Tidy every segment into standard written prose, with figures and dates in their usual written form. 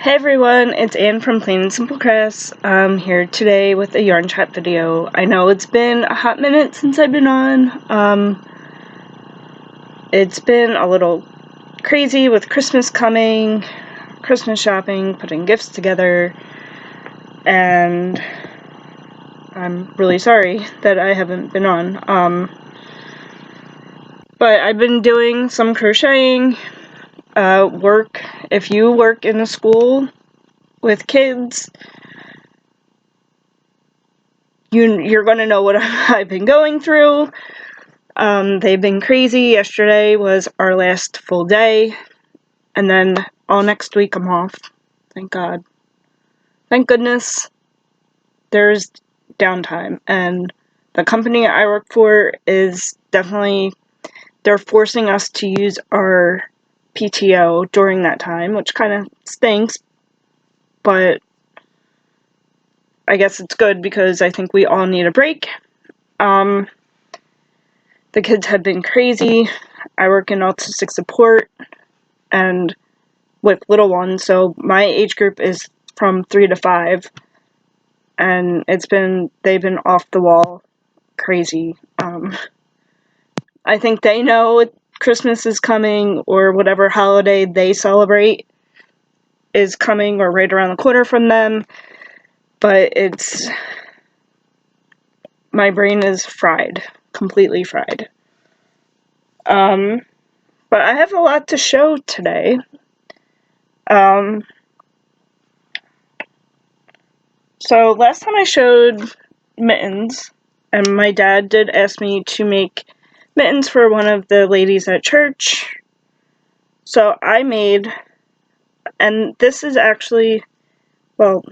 Hey everyone, it's Anne from Plain&SimpleCrafts. I'm here today with a yarn chat video. I know it's been a hot minute since I've been on. It's been a little crazy with Christmas coming, Christmas shopping, putting gifts together, and I'm really sorry that I haven't been on. But I've been doing some crocheting, work. If you work in a school with kids, you're going to know what I've been going through. They've been crazy. Yesterday was our last full day, and then all next week I'm off. Thank God. Thank goodness there's downtime, and the company I work for is definitely, they're forcing us to use our PTO during that time, which kind of stinks, but I guess it's good because I think we all need a break. The kids have been crazy. I work in autistic support and with little ones, so my age group is from 3 to 5, and they've been off the wall crazy. I think they know Christmas is coming, or whatever holiday they celebrate is coming or right around the corner from them, but my brain is fried, completely fried. But I have a lot to show today. So last time I showed mittens, and my dad did ask me to make mittens for one of the ladies at church. So I made, and this is actually, well,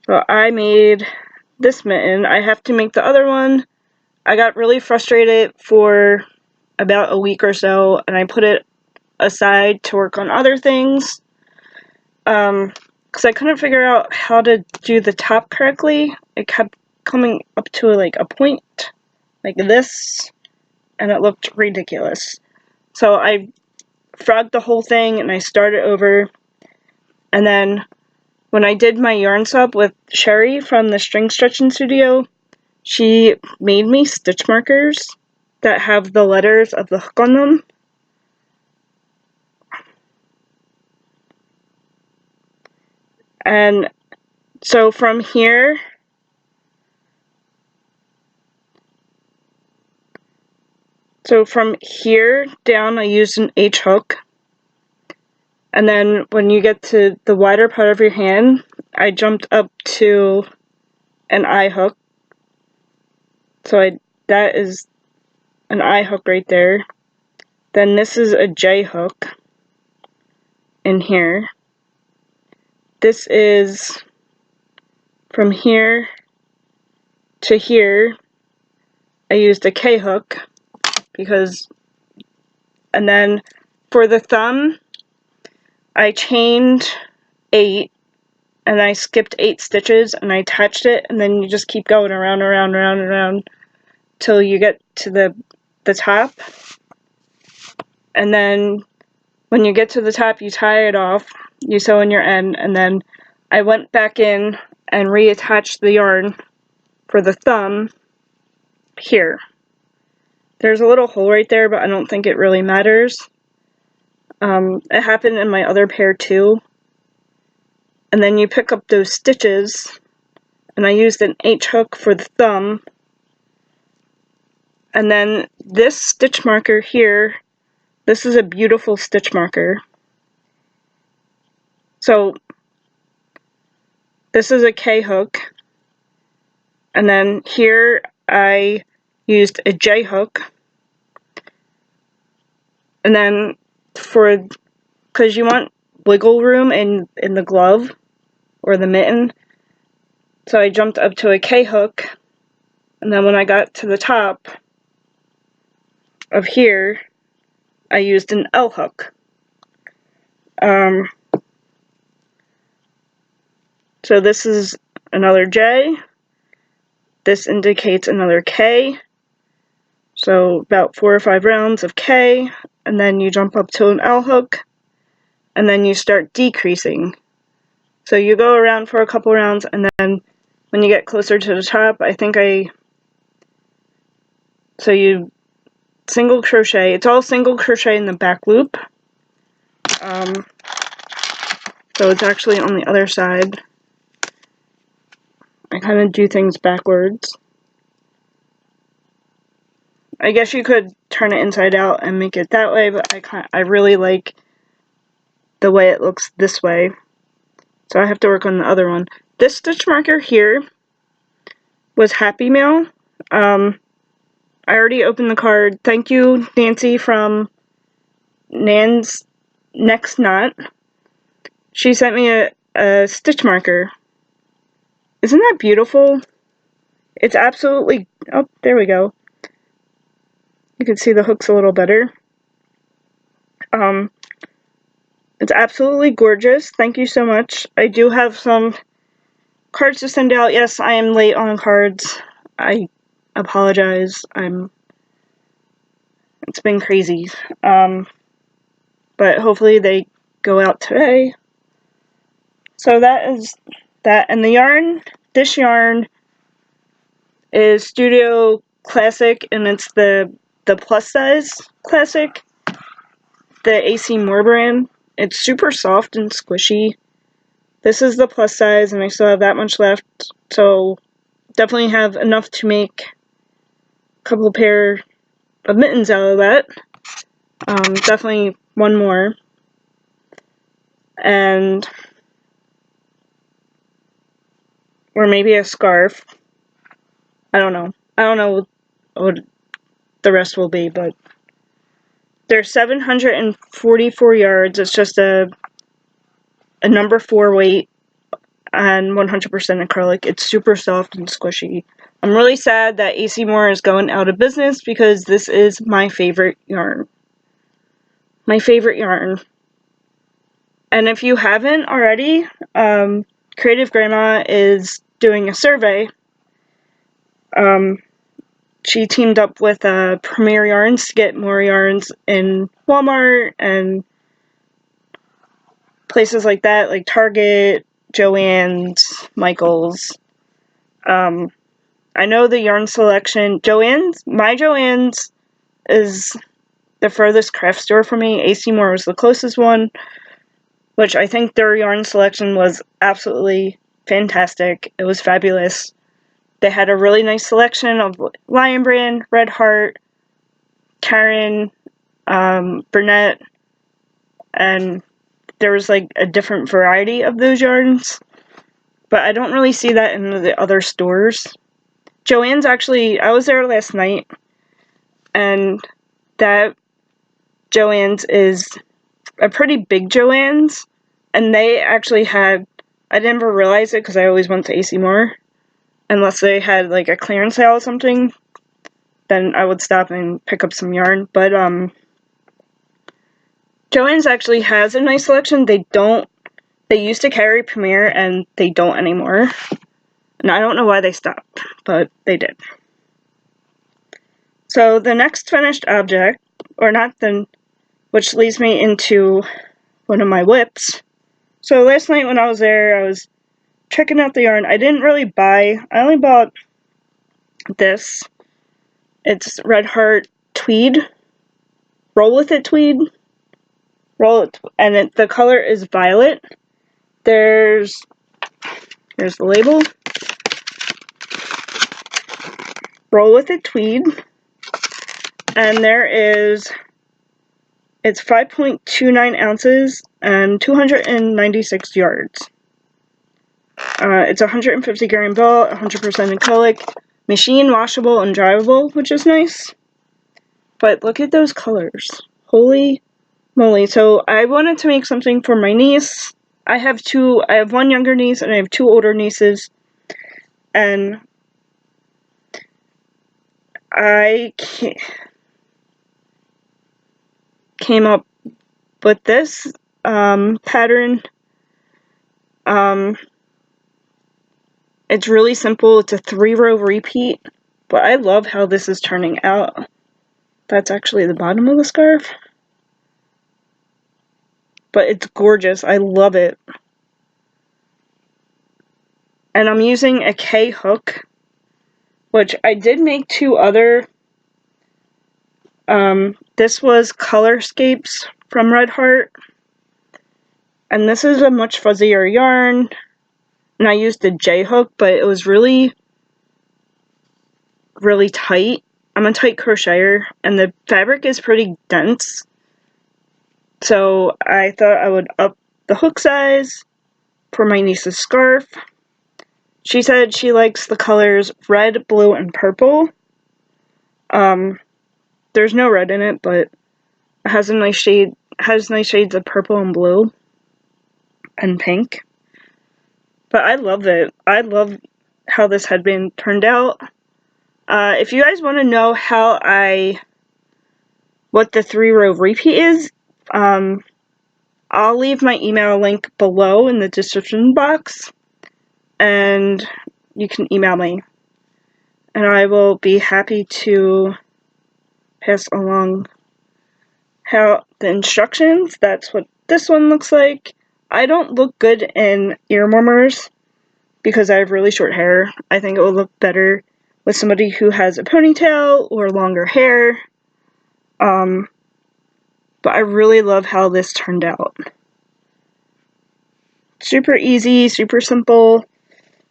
so I made this mitten. I have to make the other one. I got really frustrated for about a week or so, and I put it aside to work on other things. Because I couldn't figure out how to do the top correctly. It kept coming up to like a point like this, and it looked ridiculous. So I frogged the whole thing and I started over, and then when I did my yarn swap with Sherry from the String Stretching Studio, she made me stitch markers that have the letters of the hook on them. And so from here down I used an H hook, and then when you get to the wider part of your hand, I jumped up to an I hook. So that is an I hook right there. Then this is a J hook in here. This is from here to here. I used a K hook and then for the thumb, I chained 8, and I skipped 8 stitches, and I attached it, and then you just keep going around till you get to the top. And then when you get to the top, you tie it off, you sew in your end, and then I went back in and reattached the yarn for the thumb here. There's a little hole right there, but I don't think it really matters. It happened in my other pair too. And then you pick up those stitches, and I used an H hook for the thumb. And then this stitch marker here, this is a beautiful stitch marker. So this is a K hook, and then here I used a J hook, and then because you want wiggle room in the glove or the mitten, so I jumped up to a K hook, and then when I got to the top of here, I used an L hook. So this is another J, this indicates another K, So about 4 or 5 rounds of K, and then you jump up to an L hook, and then you start decreasing. So you go around for a couple rounds, and then when you get closer to the top, so you single crochet. It's all single crochet in the back loop. So it's actually on the other side. I kind of do things backwards. I guess you could turn it inside out and make it that way, but I really like the way it looks this way. So I have to work on the other one. This stitch marker here was Happy Mail. I already opened the card. Thank you, Nancy from Nan's Next Knot. She sent me a stitch marker. Isn't that beautiful? It's absolutely... Oh, there we go. You can see the hooks a little better. It's absolutely gorgeous. Thank you so much. I do have some cards to send out. Yes, I am late on cards. I apologize. It's been crazy. But hopefully they go out today. So that is that. And the yarn, this yarn is Studio Classic, and it's the plus size classic, the AC Moore brand. It's super soft and squishy. This is the plus size, and I still have that much left, so definitely have enough to make a couple pair of mittens out of that. Definitely one more. And or maybe a scarf. I don't know. I don't know what the rest will be, but there's 744 yards. It's just a number 4 weight and 100% acrylic. It's super soft and squishy. I'm really sad that AC Moore is going out of business because this is my favorite yarn. My favorite yarn. And if you haven't already, Creative Grandma is doing a survey. She teamed up with Premier Yarns to get more yarns in Walmart and places like that, like Target, Joann's, Michael's. I know the yarn selection. My Joann's is the furthest craft store for me. AC Moore was the closest one, which I think their yarn selection was absolutely fantastic. It was fabulous. They had a really nice selection of Lion Brand, Red Heart, Karen, Burnett, and there was like a different variety of those yarns. But I don't really see that in the other stores. Joann's actually, I was there last night, and that Joann's is a pretty big Joann's, and they actually had, I never realized it because I always went to AC Moore, unless they had like a clearance sale or something, then I would stop and pick up some yarn. But Joann's actually has a nice selection. They used to carry Premier and they don't anymore. And I don't know why they stopped, but they did. So the next finished object, which leads me into one of my WIPs. So last night when I was there, I was checking out the yarn. I didn't really buy, I only bought this. It's Red Heart Tweed. Roll with it tweed. And the color is violet. Here's the label. Roll with it tweed. And it's 5.29 ounces and 296 yards. It's 150 gram ball, 100% acrylic, machine washable and dryable, which is nice. But look at those colors. Holy moly. So I wanted to make something for my niece. I have one younger niece and I have 2 older nieces. And I came up with this pattern. It's really simple. It's a 3-row repeat, but I love how this is turning out. That's actually the bottom of the scarf. But it's gorgeous. I love it. And I'm using a K hook, which I did make 2 other. This was Colorscapes from Red Heart. And this is a much fuzzier yarn. And I used the J hook, but it was really, really tight. I'm a tight crocheter, and the fabric is pretty dense. So I thought I would up the hook size for my niece's scarf. She said she likes the colors red, blue, and purple. There's no red in it, but it has nice shades of purple and blue and pink. But I love it. I love how this headband turned out. If you guys want to know what the 3-row repeat is, I'll leave my email link below in the description box, and you can email me, and I will be happy to pass along how the instructions. That's what this one looks like. I don't look good in ear warmers because I have really short hair. I think it will look better with somebody who has a ponytail or longer hair. But I really love how this turned out. Super easy, super simple.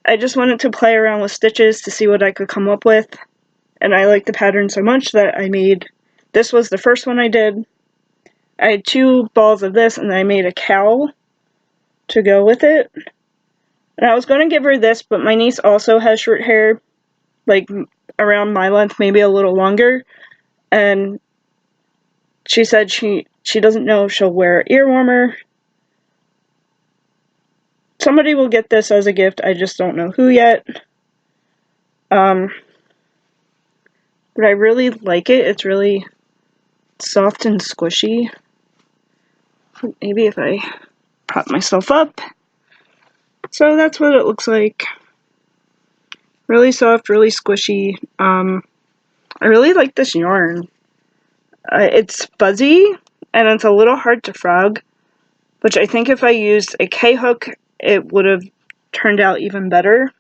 I just wanted to play around with stitches to see what I could come up with. And I like the pattern so much that I made, this was the first one I did. I had 2 balls of this, and I made a cowl to go with it. And I was going to give her this, but my niece also has short hair, like around my length, maybe a little longer. And she said she doesn't know if she'll wear an ear warmer. Somebody will get this as a gift, I just don't know who yet. But I really like it. It's really soft and squishy. Maybe if I prop myself up. So that's what it looks like. Really soft, really squishy. I really like this yarn. It's fuzzy, and it's a little hard to frog, which I think if I used a K-hook, it would have turned out even better.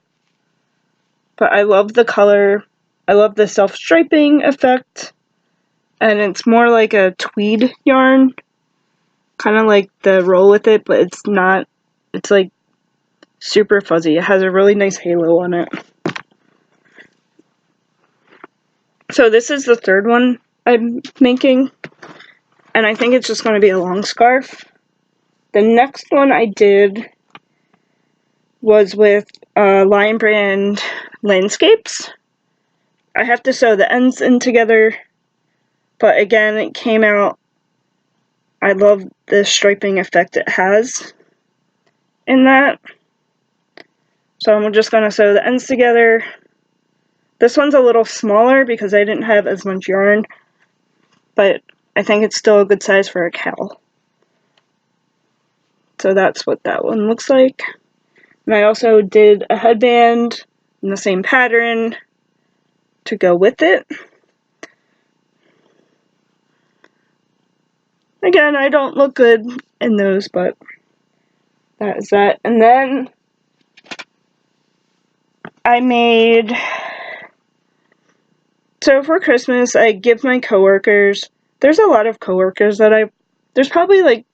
But I love the color. I love the self-striping effect, and it's more like a tweed yarn, kind of like the roll with it, but it's not. It's like super fuzzy. It has a really nice halo on it. So this is the 3rd one I'm making, and I think it's just going to be a long scarf. The next one I did was with Lion Brand Landscapes. I have to sew the ends in together, but again, it came out. I love the striping effect it has in that. So I'm just going to sew the ends together. This one's a little smaller because I didn't have as much yarn, but I think it's still a good size for a cowl. So that's what that one looks like. And I also did a headband in the same pattern to go with it. Again, I don't look good in those, but that is that. And then I made, so for Christmas, I give my coworkers, there's a lot of coworkers that there's probably like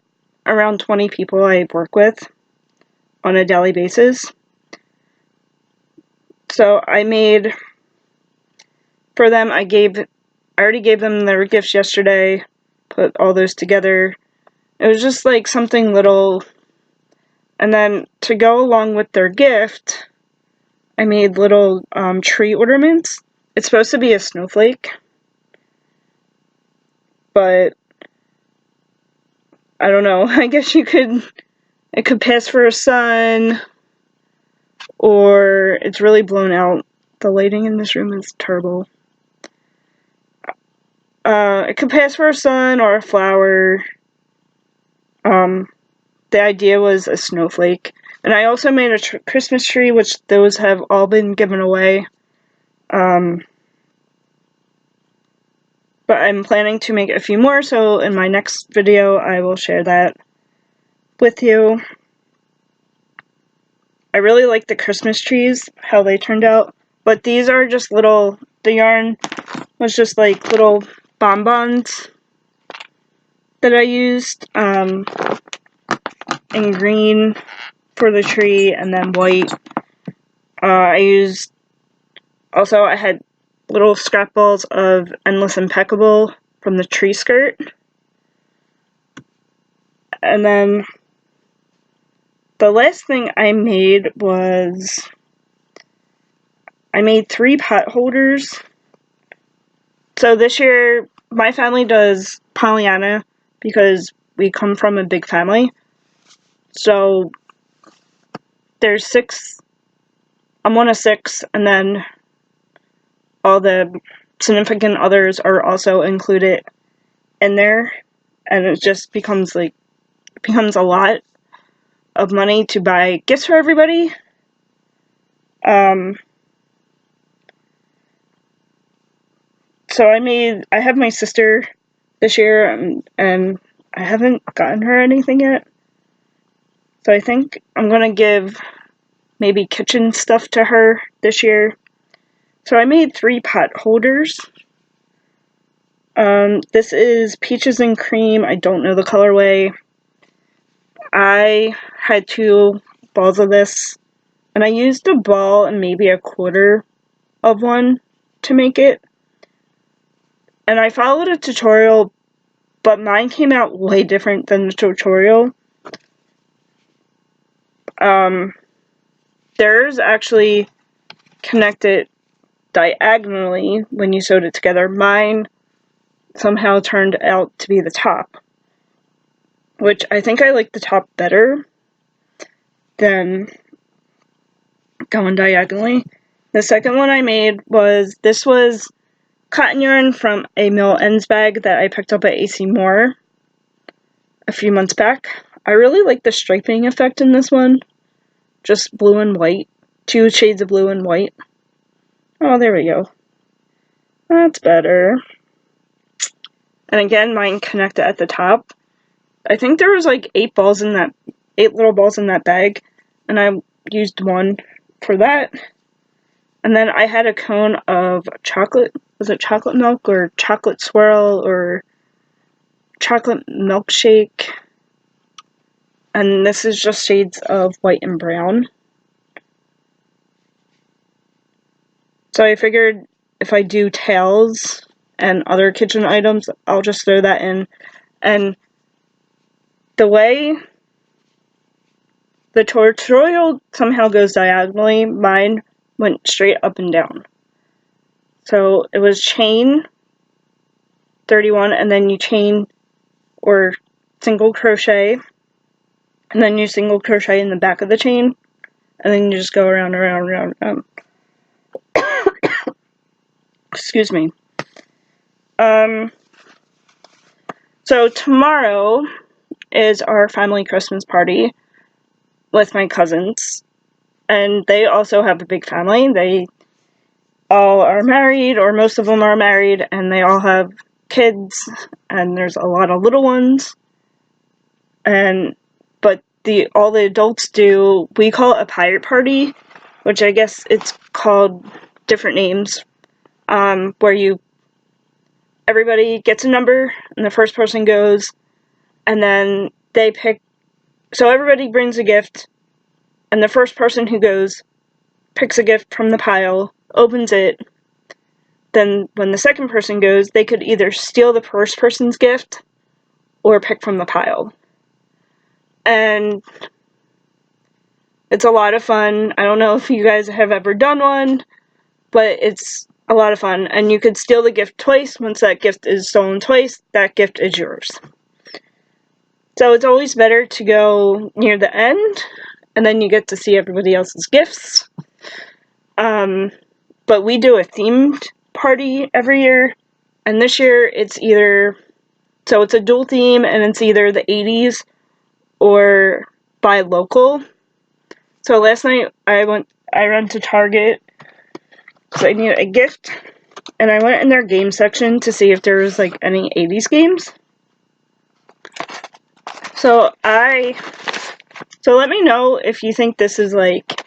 around 20 people I work with on a daily basis. So I made, for them, I already gave them their gifts yesterday, put all those together. It was just like something little, and then to go along with their gift, I made little tree ornaments. It's supposed to be a snowflake, but I don't know. I guess it could pass for a sun, or it's really blown out. The lighting in this room is terrible. It could pass for a sun or a flower. The idea was a snowflake. And I also made a Christmas tree, which those have all been given away. But but I'm planning to make a few more, so in my next video I will share that with you. I really like the Christmas trees, how they turned out, but these are just little, the yarn was just like little bonbons that I used in green for the tree and then white. I used, also I had little scrap balls of Endless Impeccable from the tree skirt. And then the last thing I made was, I made 3 pot holders. So this year, my family does Pollyanna because we come from a big family. So there's 6, I'm one of 6, and then all the significant others are also included in there. And it just becomes a lot of money to buy gifts for everybody. So I have my sister this year, and I haven't gotten her anything yet. So I think I'm gonna give maybe kitchen stuff to her this year. So I made 3 pot holders. This is Peaches and Cream. I don't know the colorway. I had 2 balls of this, and I used a ball and maybe a quarter of one to make it. And I followed a tutorial, but mine came out way different than the tutorial. Theirs actually connected diagonally when you sewed it together. Mine somehow turned out to be the top, which I think I like the top better than going diagonally. The second one I made was, this was cotton yarn from a Mill Ends bag that I picked up at AC Moore a few months back. I really like the striping effect in this one. Just blue and white. 2 shades of blue and white. Oh, there we go. That's better. And again, mine connected at the top. I think there was like 8 little balls in that bag, and I used 1 for that. And then I had a cone of chocolate. Was it chocolate milk or chocolate swirl or chocolate milkshake? And this is just shades of white and brown. So I figured if I do tails and other kitchen items, I'll just throw that in. And the way the tutorial somehow goes diagonally, mine went straight up and down. So it was chain 31, and then you chain or single crochet, and then you single crochet in the back of the chain, and then you just go around, around, around, around. Excuse me. So tomorrow is our family Christmas party with my cousins, and they also have a big family. They all are married, or most of them are married, and they all have kids, and there's a lot of little ones. But all the adults do, we call it a pirate party, which I guess it's called different names, where everybody gets a number, and the first person goes, and then they pick, so everybody brings a gift, and the first person who goes picks a gift from the pile, opens it. Then when the second person goes, they could either steal the first person's gift or pick from the pile. And it's a lot of fun. I don't know if you guys have ever done one, but it's a lot of fun. And you could steal the gift twice. Once that gift is stolen twice, that gift is yours. So it's always better to go near the end, and then you get to see everybody else's gifts. But we do a themed party every year, and this year it's a dual theme, and it's either the 80s or buy local. So last night I ran to Target because I needed a gift, and I went in their game section to see if there was like any 80s games. So let me know if you think this is like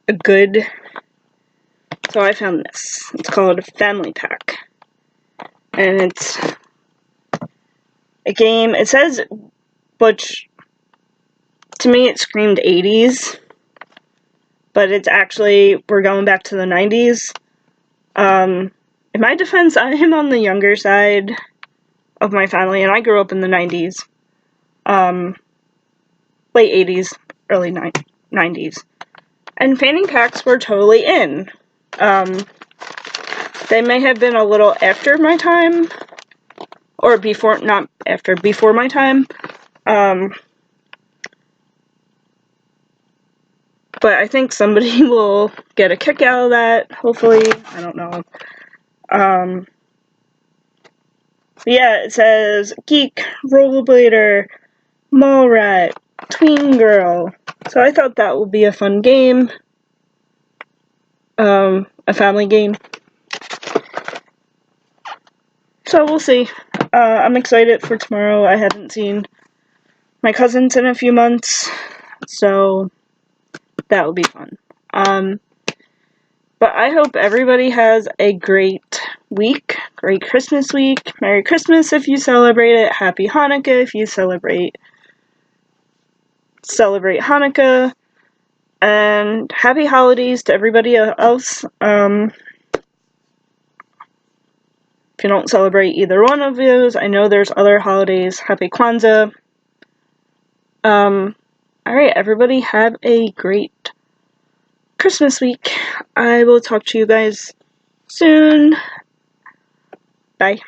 a good. So I found this. It's called Family Pack. And it's a game, it says, which to me it screamed 80s, but it's actually, we're going back to the 90s. In my defense, I am on the younger side of my family, and I grew up in the 90s. Late 80s, early 90s. And fanny packs were totally in. They may have been a little after my time, or before, not after, before my time. But I think somebody will get a kick out of that, hopefully. I don't know. Yeah, it says Geek, Rollerblader, Mall Rat, Tween Girl. So I thought that would be a fun game. A family game. So we'll see. I'm excited for tomorrow. I haven't seen my cousins in a few months, so that will be fun. But I hope everybody has a great week, great Christmas week. Merry Christmas if you celebrate it. Happy Hanukkah if you celebrate Hanukkah. And happy holidays to everybody else. If you don't celebrate either one of those, I know there's other holidays. Happy Kwanzaa. Alright, everybody have a great Christmas week. I will talk to you guys soon. Bye.